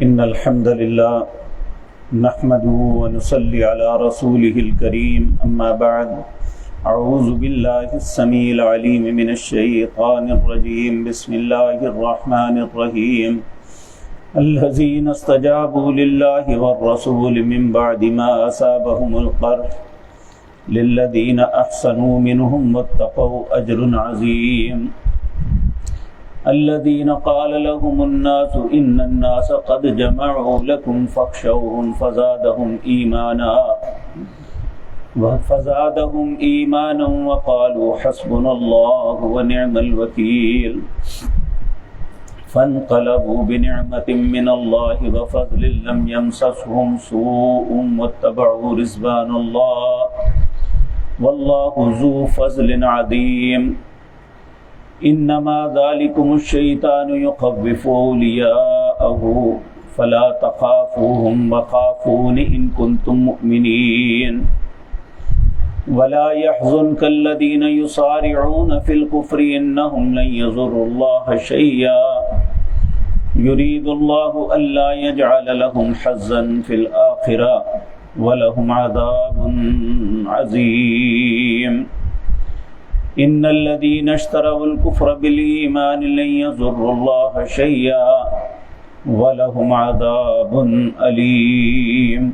إن الحمد لله نحمده ونصلي على رسوله الكريم أما بعد أعوذ بالله السميع العليم من الشيطان الرجيم بسم الله الرحمن الرحيم الذين استجابوا لله والرسول من بعد ما أصابهم القرح للذين أحسنوا منهم واتقوا أجر عظيم الذين قال لهم الناس إن الناس قد جمعوا لكم فاخشوهم فزادهم إيمانا وقالوا حسبنا الله ونعم الوكيل فانقلبوا بنعمة من الله وفضل لم يمسسهم سوء واتبعوا رضوان الله والله ذو فضل عظيم انما ذلكم الشيطان يخوف اولياءه فلا تخافوهم وخافون ان كنتم مؤمنين ولا يحزنك الذين يصارعون في الكفر انهم لن يضروا الله شيئا يريد الله الا يجعل لهم حظا في الاخره ولهم عذاب عظيم ان الذين اشتروا الكفر بالايمان لن يضروا الله شيئا ولهم عذاب الیم۔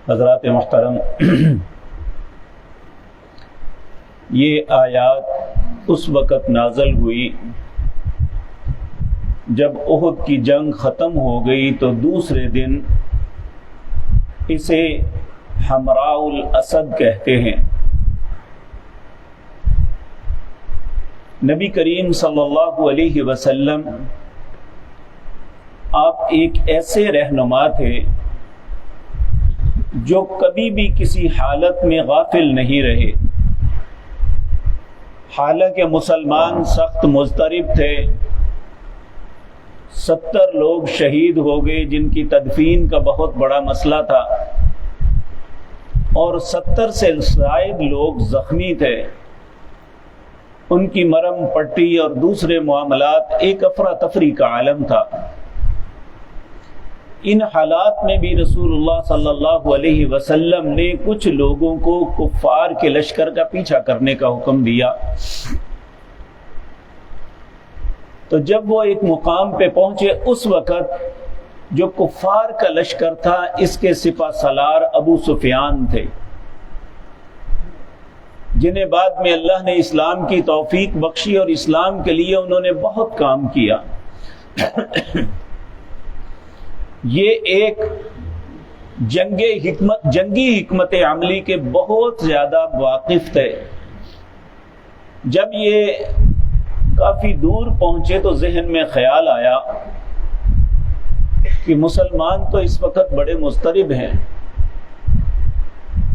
حضرات محترم، یہ آیات اس وقت نازل ہوئی جب احد کی جنگ ختم ہو گئی تو دوسرے دن اسے حمراء الاسد کہتے ہیں۔ نبی کریم صلی اللہ علیہ وسلم آپ ایک ایسے رہنما تھے جو کبھی بھی کسی حالت میں غافل نہیں رہے۔ حالانکہ مسلمان سخت مضطرب تھے، 70 لوگ شہید ہو گئے جن کی تدفین کا بہت بڑا مسئلہ تھا، اور 70 سے زائد لوگ زخمی تھے۔ ان کی مرم پٹی اور دوسرے معاملات ایک افراتفری کا عالم تھا۔ ان حالات میں بھی رسول اللہ صلی اللہ علیہ وسلم نے کچھ لوگوں کو کفار کے لشکر کا پیچھا کرنے کا حکم دیا۔ تو جب وہ ایک مقام پہ پہنچے، اس وقت جو کفار کا لشکر تھا اس کے سپہ سالار ابو سفیان تھے، جنہیں بعد میں اللہ نے اسلام کی توفیق بخشی اور اسلام کے لیے انہوں نے بہت کام کیا۔ یہ ایک جنگی حکمت عملی کے بہت زیادہ واقف تھے۔ جب یہ کافی دور پہنچے تو ذہن میں خیال آیا کہ مسلمان تو اس وقت بڑے مضطرب ہیں،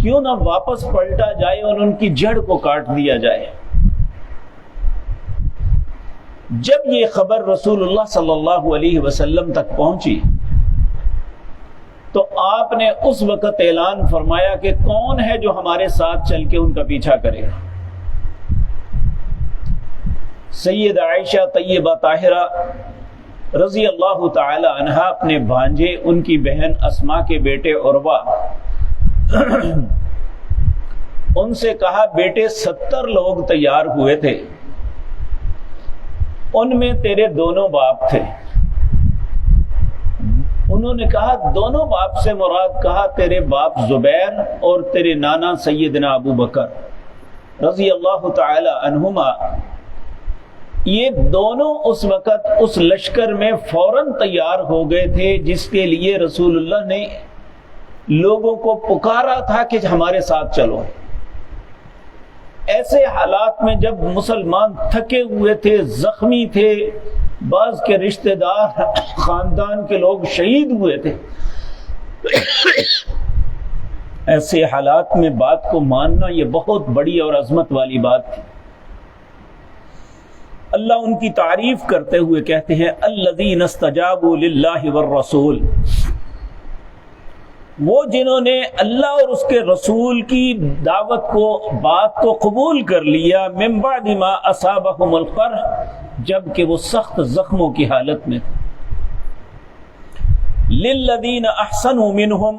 کیوں نہ واپس پلٹا جائے اور ان کی جڑ کو کاٹ دیا جائے۔ جب یہ خبر رسول اللہ صلی اللہ علیہ وسلم تک پہنچی تو آپ نے اس وقت اعلان فرمایا کہ کون ہے جو ہمارے ساتھ چل کے ان کا پیچھا کرے۔ سید عائشہ طیبہ طاہرہ رضی اللہ تعالی عنہا اپنے بھانجے، ان کی بہن اسما کے بیٹے عروہ، ان سے کہا بیٹے 70 لوگ تیار ہوئے تھے، ان میں تیرے دونوں باپ تھے۔ انہوں نے کہا دونوں باپ سے مراد کہا تیرے باپ زبیر اور تیرے نانا سیدنا ابو بکر رضی اللہ تعالی عنہما۔ یہ دونوں اس وقت اس لشکر میں فوراً تیار ہو گئے تھے جس کے لیے رسول اللہ نے لوگوں کو پکارا تھا کہ ہمارے ساتھ چلو۔ ایسے حالات میں جب مسلمان تھکے ہوئے تھے، زخمی تھے، بعض کے رشتہ دار خاندان کے لوگ شہید ہوئے تھے، ایسے حالات میں بات کو ماننا یہ بہت بڑی اور عظمت والی بات تھی۔ اللہ ان کی تعریف کرتے ہوئے کہتے ہیں الذین استجابوا للہ والرسول، وہ جنہوں نے اللہ اور اس کے رسول کی دعوت کو، بات کو قبول کر لیا، من بعد ما اصابہم القرح، جب کہ وہ سخت زخموں کی حالت میں تھے، للذین احسنوا منہم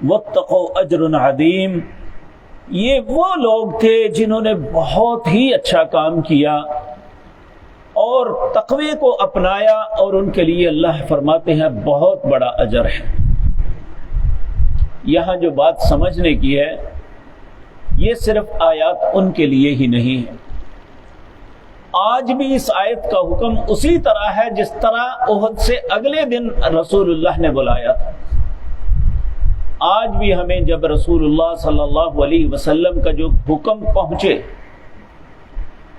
واتقوا اجر عظیم، یہ وہ لوگ تھے جنہوں نے بہت ہی اچھا کام کیا اور تقوی کو اپنایا، اور ان کے لیے اللہ فرماتے ہیں بہت بڑا اجر ہے۔ یہاں جو بات سمجھنے کی ہے، یہ صرف آیات ان کے لیے ہی نہیں ہے، آج بھی اس آیت کا حکم اسی طرح ہے جس طرح احد سے اگلے دن رسول اللہ نے بلایا تھا۔ آج بھی ہمیں جب رسول اللہ صلی اللہ علیہ وسلم کا جو حکم پہنچے،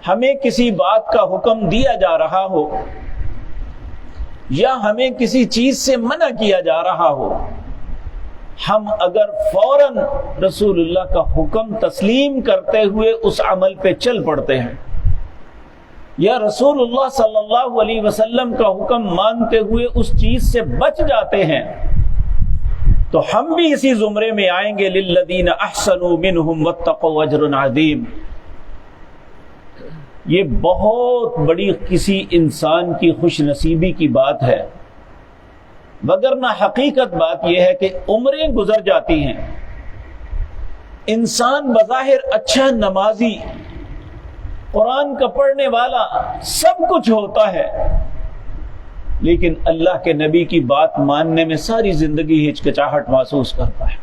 ہمیں کسی بات کا حکم دیا جا رہا ہو یا ہمیں کسی چیز سے منع کیا جا رہا ہو، ہم اگر فوراً رسول اللہ کا حکم تسلیم کرتے ہوئے اس عمل پہ چل پڑتے ہیں، یا رسول اللہ صلی اللہ علیہ وسلم کا حکم مانتے ہوئے اس چیز سے بچ جاتے ہیں، تو ہم بھی اسی زمرے میں آئیں گے، للذین احسنوا منہم واتقوا اجر عظیم۔ یہ بہت بڑی کسی انسان کی خوش نصیبی کی بات ہے، وگرنہ حقیقت بات یہ ہے کہ عمریں گزر جاتی ہیں، انسان بظاہر اچھا نمازی، قرآن کا پڑھنے والا، سب کچھ ہوتا ہے، لیکن اللہ کے نبی کی بات ماننے میں ساری زندگی ہچکچاہٹ محسوس کرتا ہے،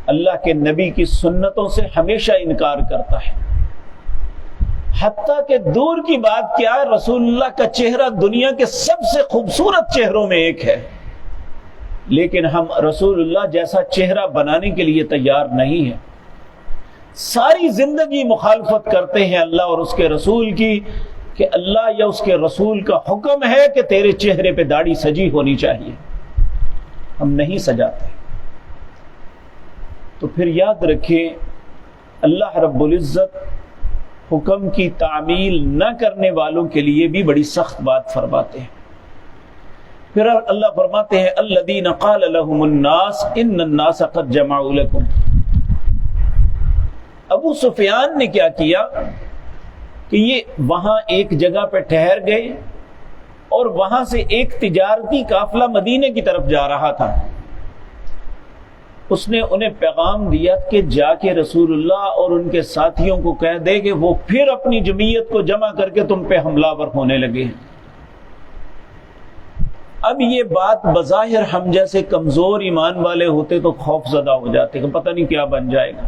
اللہ کے نبی کی سنتوں سے ہمیشہ انکار کرتا ہے، حتیٰ کہ دور کی بات کیا، رسول اللہ کا چہرہ دنیا کے سب سے خوبصورت چہروں میں ایک ہے، لیکن ہم رسول اللہ جیسا چہرہ بنانے کے لیے تیار نہیں ہیں، ساری زندگی مخالفت کرتے ہیں اللہ اور اس کے رسول کی، کہ اللہ یا اس کے رسول کا حکم ہے کہ تیرے چہرے پہ داڑھی سجی ہونی چاہیے، ہم نہیں سجاتے۔ تو پھر یاد رکھیں، اللہ رب العزت حکم کی تعمیل نہ کرنے والوں کے لیے بھی بڑی سخت بات فرماتے ہیں۔ پھر اللہ فرماتے ہیں الذین قال لهم الناس ان الناس قد جمعوا لكم۔ ابو سفیان نے کیا کیا کہ یہ وہاں ایک جگہ پہ ٹھہر گئے اور وہاں سے ایک تجارتی قافلہ مدینے کی طرف جا رہا تھا، اس نے انہیں پیغام دیا کہ جا کے رسول اللہ اور ان کے ساتھیوں کو کہہ دے کہ وہ پھر اپنی جمعیت کو جمع کر کے تم پہ حملہ ور ہونے لگے ہیں۔ اب یہ بات بظاہر ہم جیسے کمزور ایمان والے ہوتے تو خوف زدہ ہو جاتے کہ پتہ نہیں کیا بن جائے گا،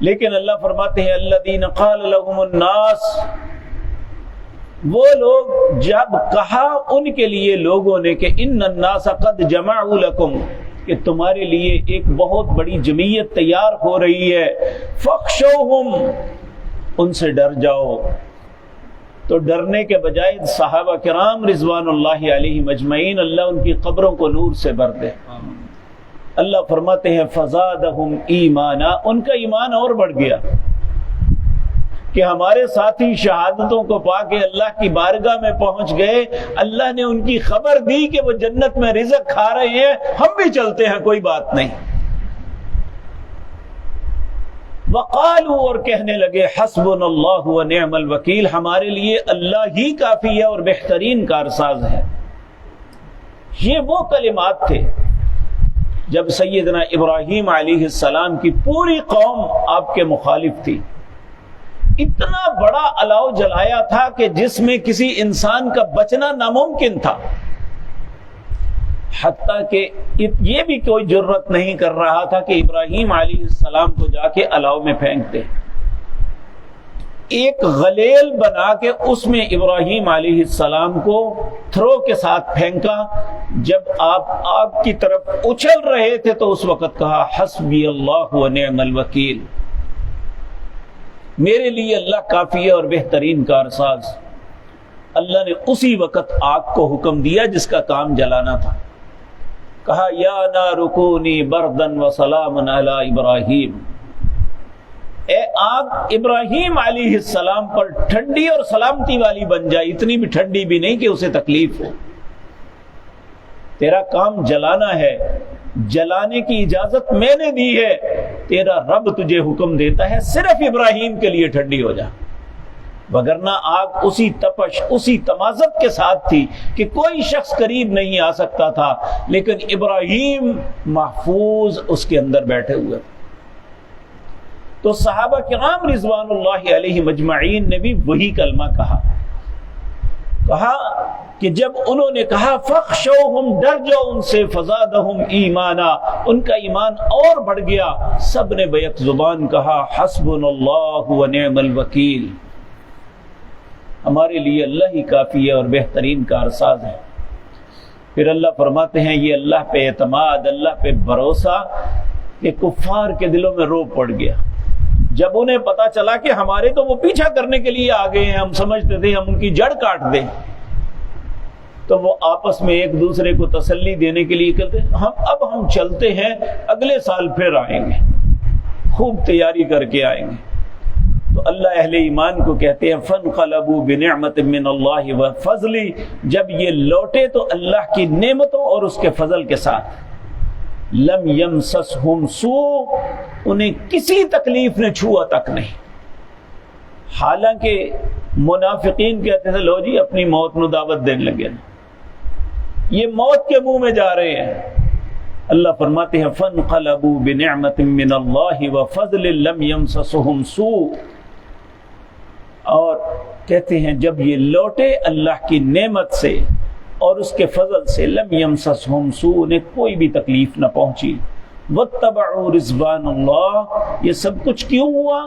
لیکن اللہ فرماتے ہیں الذین قال لهم الناس، وہ لوگ جب کہا ان کے لیے لوگوں نے کہ ان الناس قد جمعوا لكم، کہ تمہارے لیے ایک بہت بڑی جمعیت تیار ہو رہی ہے، فخشوہم، ان سے ڈر جاؤ۔ تو ڈرنے کے بجائے صحابہ کرام رضوان اللہ علیہم اجمعین، اللہ ان کی قبروں کو نور سے بھر دے۔ اللہ فرماتے ہیں فزادہم ایمانا، ان کا ایمان اور بڑھ گیا کہ ہمارے ساتھی شہادتوں کو پا کے اللہ کی بارگاہ میں پہنچ گئے، اللہ نے ان کی خبر دی کہ وہ جنت میں رزق کھا رہے ہیں، ہم بھی چلتے ہیں، کوئی بات نہیں۔ وقالوا، اور کہنے لگے حسبنا اللہ ونعم الوکیل، ہمارے لیے اللہ ہی کافی ہے اور بہترین کارساز ہے۔ یہ وہ کلمات تھے جب سیدنا ابراہیم علیہ السلام کی پوری قوم آپ کے مخالف تھی، اتنا بڑا الاؤ جلایا تھا کہ جس میں کسی انسان کا بچنا ناممکن تھا، حتیٰ کہ یہ بھی کوئی جرت نہیں کر رہا تھا کہ ابراہیم علیہ السلام کو جا کے الاؤ میں پھینک دے۔ ایک غلیل بنا کے اس میں ابراہیم علیہ السلام کو تھرو کے ساتھ پھینکا، جب آپ آگ کی طرف اچھل رہے تھے تو اس وقت کہا حسبی اللہ ونعم الوکیل، میرے لیے اللہ کافی ہے اور بہترین کارساز۔ اللہ نے اسی وقت آگ کو حکم دیا جس کا کام جلانا تھا، کہا یا نار کونی بردا وسلاما علی ابراہیم، اے آگ ابراہیم علیہ السلام پر ٹھنڈی اور سلامتی والی بن جائے، اتنی بھی ٹھنڈی بھی نہیں کہ اسے تکلیف ہو۔ تیرا کام جلانا ہے، جلانے کی اجازت میں نے دی ہے، تیرا رب تجھے حکم دیتا ہے صرف ابراہیم کے لیے ٹھنڈی ہو جا، وگرنہ آگ اسی تپش اسی تمازت کے ساتھ تھی کہ کوئی شخص قریب نہیں آ سکتا تھا، لیکن ابراہیم محفوظ اس کے اندر بیٹھے ہوئے۔ تو صحابہ کرام رضوان اللہ علیہ مجمعین نے بھی وہی کلمہ کہا کہ جب انہوں نے کہا فخشوہم، ڈر جاؤ ان سے، فزادہم ایمانا، ان کا ایمان اور بڑھ گیا، سب نے بیک زبان کہا حسبنا اللہ ونعم الوکیل، ہمارے لیے اللہ ہی کافی ہے اور بہترین کارساز ہے۔ پھر اللہ فرماتے ہیں یہ اللہ پہ اعتماد، اللہ پہ بھروسہ کہ کفار کے دلوں میں روب پڑ گیا۔ جب انہیں پتا چلا کہ ہمارے تو وہ پیچھا کرنے کے لیے آ گئے ہیں، ہم سمجھتے تھے ہم ان کی جڑ کاٹ دیں، تو وہ آپس میں ایک دوسرے کو تسلی دینے کے لیے کہتے ہیں اب ہم چلتے ہیں، اگلے سال پھر آئیں گے، خوب تیاری کر کے آئیں گے۔ تو اللہ اہل ایمان کو کہتے ہیں فانقلبوا بنعمت من اللہ وفضل، جب یہ لوٹے تو اللہ کی نعمتوں اور اس کے فضل کے ساتھ، لم یمسسہم سوء، انہیں کسی تکلیف نے چھوا تک نہیں۔ حالانکہ منافقین کہتے تھے لو جی اپنی موت نو دعوت دینے لگے، یہ موت کے منہ میں جا رہے ہیں۔ اللہ فرماتے ہیں فانقلبوا بنعمت من اللہ وفضل لم یمسسہم سوء، اور کہتے ہیں جب یہ لوٹے اللہ کی نعمت سے اور اس کے فضل سے، لم یمسسہم سوء، انہیں کوئی بھی تکلیف نہ پہنچی۔ واتبعوا رضوان اللہ، یہ سب کچھ کیوں ہوا؟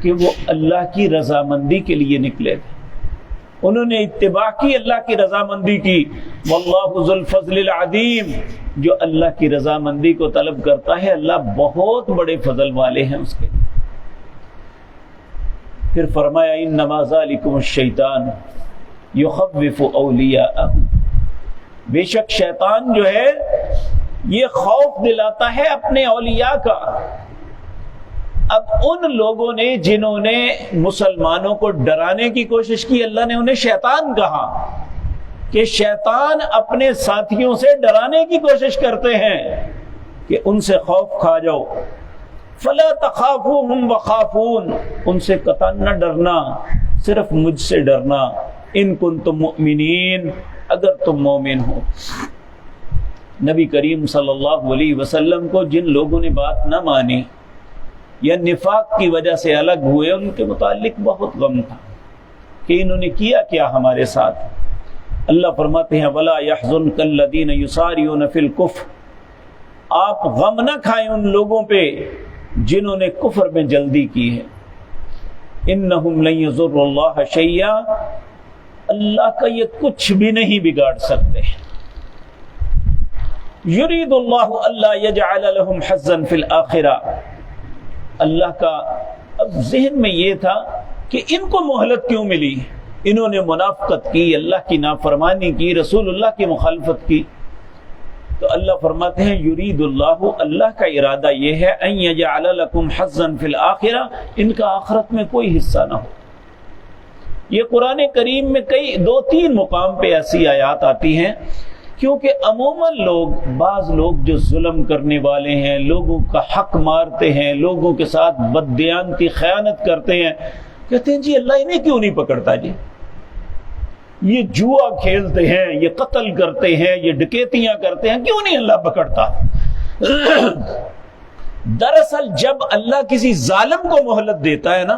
کہ وہ اللہ کی رضامندی کے لیے نکلے تھے، انہوں نے اتباع کی، اللہ کی رضامندی کی۔ واللہ ذو الفضل العظیم، جو اللہ کی رضامندی کو طلب کرتا ہے اللہ بہت بڑے فضل والے ہیں اس کے۔ پھر فرمایا انما ذالکم الشیطان یخوف اولیاءہ، بے شک شیطان جو ہے یہ خوف دلاتا ہے اپنے اولیاء کا۔ اب ان لوگوں نے جنہوں نے مسلمانوں کو ڈرانے کی کوشش کی، اللہ نے انہیں شیطان کہا کہ شیطان اپنے ساتھیوں سے ڈرانے کی کوشش کرتے ہیں کہ ان سے خوف کھا جاؤ۔ فلا تخافوہم وخافون، ان سے قطعاً نہ ڈرنا، صرف مجھ سے ڈرنا، ان کنتم مؤمنین، اگر تم مومن ہو۔ نبی کریم صلی اللہ علیہ وسلم کو جن لوگوں نے بات نہ مانی یا نفاق کی وجہ سے الگ ہوئے، ان کے متعلق بہت غم تھا کہ انہوں نے کیا کیا ہمارے ساتھ۔ اللہ فرماتے ہیں وَلَا يَحْزُنْكَ الَّذِينَ يُسَارِعُونَ فِي الْكُفْرِ، آپ غم نہ کھائیں ان لوگوں پہ جنہوں نے کفر میں جلدی کی ہے۔ إِنَّهُمْ لَن يَضُرُّوا اللَّهَ شَيْئًا، اللہ کا یہ کچھ بھی نہیں بگاڑ سکتے۔ يُرِيدُ اللَّهُ أَلَّا يَجْعَلَ لَهُمْ حَظًّا فِي الْآخِرَةِ، اللہ کا اب ذہن میں یہ تھا کہ ان کو مہلت کیوں ملی، انہوں نے منافقت کی، اللہ کی نافرمانی کی، رسول اللہ کی مخالفت کی۔ تو اللہ فرماتے ہیں یرید اللہ، اللہ کا ارادہ یہ ہے ان یجعل لکم حظا فی الآخرہ، ان کا آخرت میں کوئی حصہ نہ ہو۔ یہ قرآن کریم میں کئی 2-3 مقام پہ ایسی آیات آتی ہیں، کیونکہ عموماً بعض لوگ جو ظلم کرنے والے ہیں، لوگوں کا حق مارتے ہیں، لوگوں کے ساتھ بددیانتی خیانت کرتے ہیں، کہتے ہیں جی اللہ انہیں کیوں نہیں پکڑتا، جی یہ جوا کھیلتے ہیں، یہ قتل کرتے ہیں، یہ ڈکیتیاں کرتے ہیں، کیوں نہیں اللہ پکڑتا؟ دراصل جب اللہ کسی ظالم کو مہلت دیتا ہے نا،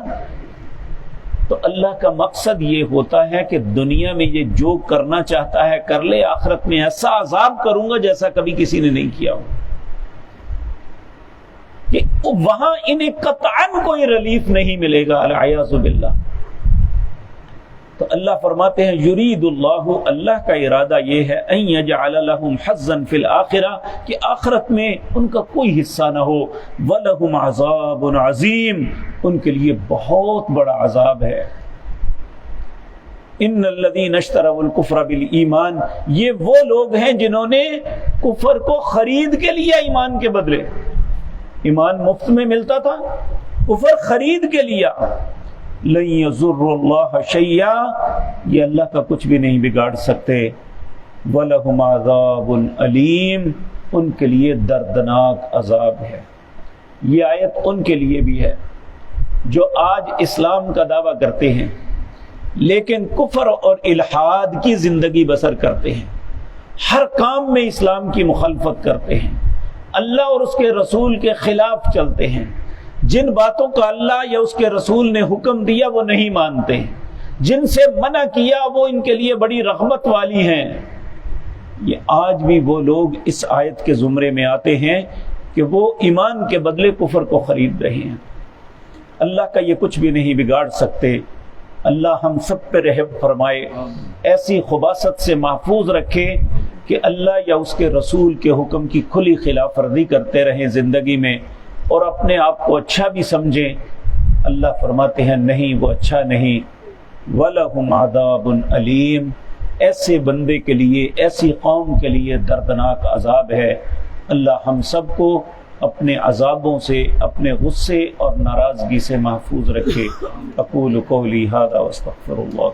تو اللہ کا مقصد یہ ہوتا ہے کہ دنیا میں یہ جو کرنا چاہتا ہے کر لے، آخرت میں ایسا عذاب کروں گا جیسا کبھی کسی نے نہیں کیا ہو، کہ وہاں انہیں قطعاً کوئی ریلیف نہیں ملے گا، العیاذ باللہ۔ تو اللہ فرماتے ہیں یرید اللہ، اللہ کا ارادہ یہ ہے ان یجعل لهم حظا فی الآخرہ، کہ آخرت میں ان کا کوئی حصہ نہ ہو، ولہم عذاب عظیم، ان کے لیے بہت بڑا عذاب ہے۔ ان الذین اشتروا الکفر بالایمان، یہ وہ لوگ ہیں جنہوں نے کفر کو خرید کے لیا ایمان کے بدلے۔ ایمان مفت میں ملتا تھا، کفر خرید کے لیا۔ لن یضر اللہ شیئا، یہ اللہ کا کچھ بھی نہیں بگاڑ سکتے۔ وَلَهُمْ عَذَابٌ أَلِيمٌ، ان کے لیے دردناک عذاب ہے۔ یہ آیت ان کے لیے بھی ہے جو آج اسلام کا دعویٰ کرتے ہیں لیکن کفر اور الحاد کی زندگی بسر کرتے ہیں، ہر کام میں اسلام کی مخالفت کرتے ہیں، اللہ اور اس کے رسول کے خلاف چلتے ہیں، جن باتوں کا اللہ یا اس کے رسول نے حکم دیا وہ نہیں مانتے، جن سے منع کیا وہ ان کے لیے بڑی رغبت والی ہیں۔ یہ آج بھی وہ لوگ اس آیت کے زمرے میں آتے ہیں کہ وہ ایمان کے بدلے کفر کو خرید رہے ہیں۔ اللہ کا یہ کچھ بھی نہیں بگاڑ سکتے۔ اللہ ہم سب پہ رحم فرمائے، ایسی خباثت سے محفوظ رکھے کہ اللہ یا اس کے رسول کے حکم کی کھلی خلاف ورزی کرتے رہیں زندگی میں اور اپنے آپ کو اچھا بھی سمجھیں۔ اللہ فرماتے ہیں نہیں، وہ اچھا نہیں۔ وَلَهُمْ عَذَابٌ أَلِيمٌ، ایسے بندے کے لیے، ایسی قوم کے لیے دردناک عذاب ہے۔ اللہ ہم سب کو اپنے عذابوں سے، اپنے غصے اور ناراضگی سے محفوظ رکھے۔ اقول قولی ھذا واستغفر اللہ۔